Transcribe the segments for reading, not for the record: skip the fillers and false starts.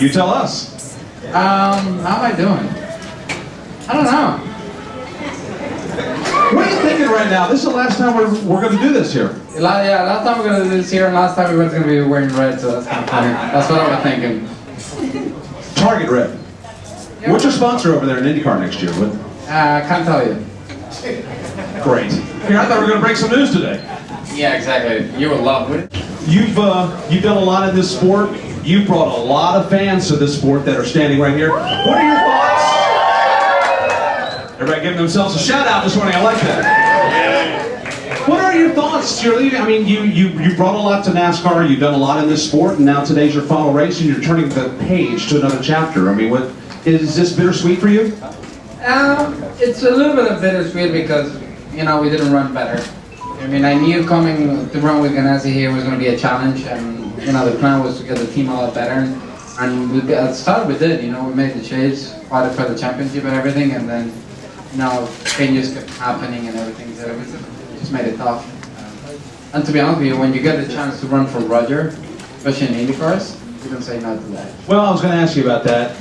You tell us. How am I doing? I don't know. What are you thinking right now? This is the last time we're going to do this here. Yeah, last time we're going to do this here, and last time we were going to be wearing red, so that's kind of funny. That's what I was thinking. Target Red. Yeah. What's your sponsor over there in IndyCar next year? What? Can't tell you. Great. Here, I thought we were going to break some news today. Yeah, exactly. You will love it. You've done a lot in this sport. You've brought a lot of fans to this sport that are standing right here. What are your thoughts? Everybody giving themselves a shout out this morning. I like that. What are your thoughts? You're leaving. I mean, you brought a lot to NASCAR. You've done a lot in this sport, and now today's your final race, and you're turning the page to another chapter. I mean, what is this bittersweet for you? It's a little bit of bittersweet because we didn't run better. I mean, I knew coming to run with Ganassi here was going to be a challenge, and the plan was to get the team a lot better. And at the start we did. We made the chase, fought for the championship and everything, and then changes kept happening and everything. So it just made it tough. And to be honest with you, when you get the chance to run for Roger, especially in Indy cars, you don't say no to that. Well, I was going to ask you about that.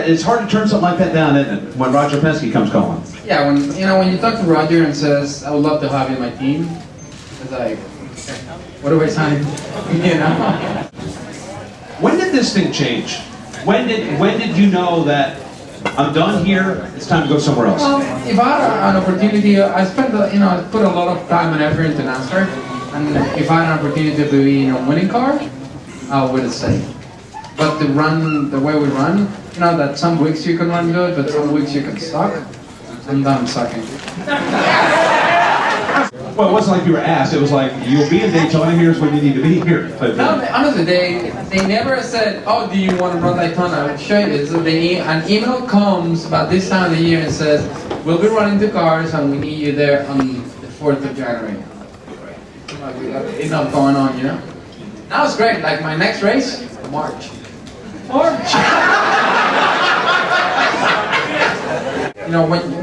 It's hard to turn something like that down, isn't it? When Roger Penske comes calling. Yeah, when you talk to Roger and says, "I would love to have you on my team," it's like, what do I sign? When did this thing change? When did you know that I'm done here? It's time to go somewhere else. Well, if I had an opportunity, I spent I put a lot of time and effort into NASCAR, and if I had an opportunity to be in a winning car, I would have stayed. But to run the way we run, that some weeks you can run good, but some weeks you can suck. I'm done sucking. Well, it wasn't like you were asked. It was like, you'll be in Daytona, here's when you need to be here. No, honestly, they never said, "Oh, do you want to run Daytona?" I'll show you this. An email comes about this time of the year and says, "We'll be running the cars and we need you there on the 4th of January." Like, we got enough going on, Now it's great. Like my next race, March.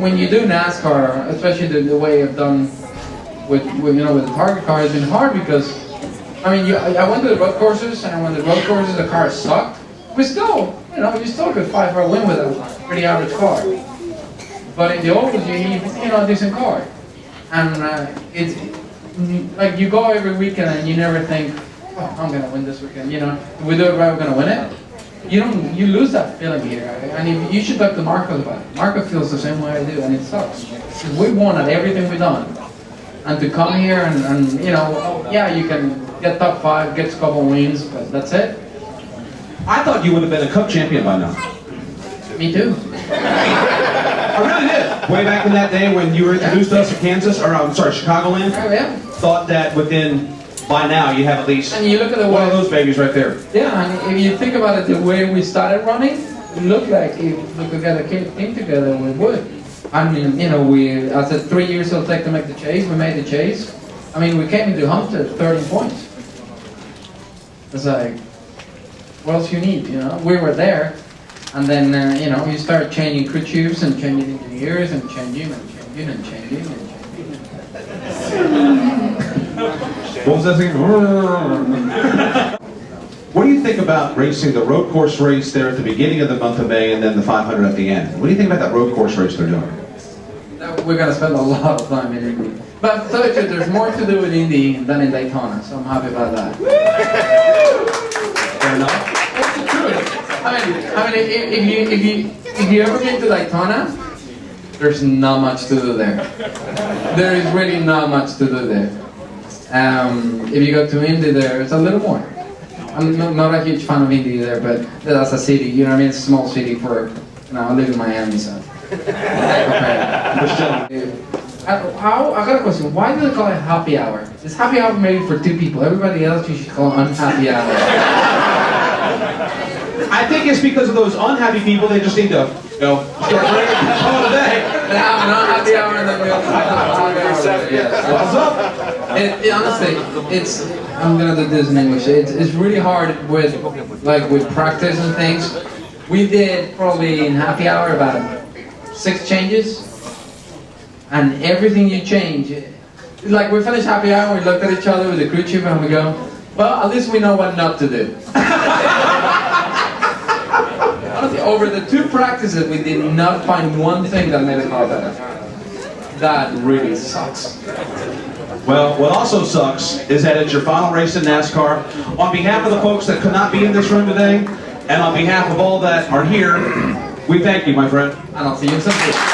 When you do NASCAR, especially the way I've done with the target car, it's been hard because I went to the road courses, and when the road courses the car sucked, we still you still could fight for a win with a pretty average car. But in the ovals you need a decent car, and it's like you go every weekend and you never think, "Oh, I'm gonna win this weekend." If we do it right, we're gonna win it. You lose that feeling here, and you should talk to Marco about it. Marco feels the same way I do, and it sucks. We won at everything we've done, and to come here and you can get top 5, get a couple wins, but that's it. I thought you would have been a Cup champion by now. Me too. I really did. Way back in that day when you were introduced to us in Kansas, or I'm sorry, Chicagoland. Oh, yeah. Thought that by now you have at least and you look at the one of those babies right there. Yeah, and if you think about it, the way we started running, it looked like if we could get a team together, we would. I said 3 years it'll take to make the chase. We made the chase. We came into Homestead 13 points. It's like, what else you need? We were there, and then you start changing crew chiefs and changing engineers and changing. What was that thing? What do you think about racing the road course race there at the beginning of the month of May and then the 500 at the end? What do you think about that road course race they're doing? We're going to spend a lot of time in Indy. But to tell you the truth, there's more to do in Indy than in Daytona, so I'm happy about that. Fair enough. That's the truth. If you ever get to Daytona, there's not much to do there. There is really not much to do there. If you go to Indy, there's a little more. I'm not a huge fan of Indy there, but that's a city. It's a small city for. I live in Miami, so. Okay. I got a question. Why do they call it happy hour? It's happy hour maybe for 2 people. Everybody else you should call it unhappy hour. I think it's because of those unhappy people. They just need to start bringing call it a day. An unhappy hour and then we also What's up? Honestly, I'm gonna do this in English. It's really hard with practice and things. We did probably in happy hour about 6 changes, and everything you change, it's like we finished happy hour, we looked at each other with the crew chief and we go, well, at least we know what not to do. over the 2 practices, we did not find one thing that made the car better. That really sucks. Well, what also sucks is that it's your final race in NASCAR. On behalf of the folks that could not be in this room today, and on behalf of all that are here, we thank you, my friend. And I'll see you in St. Louis.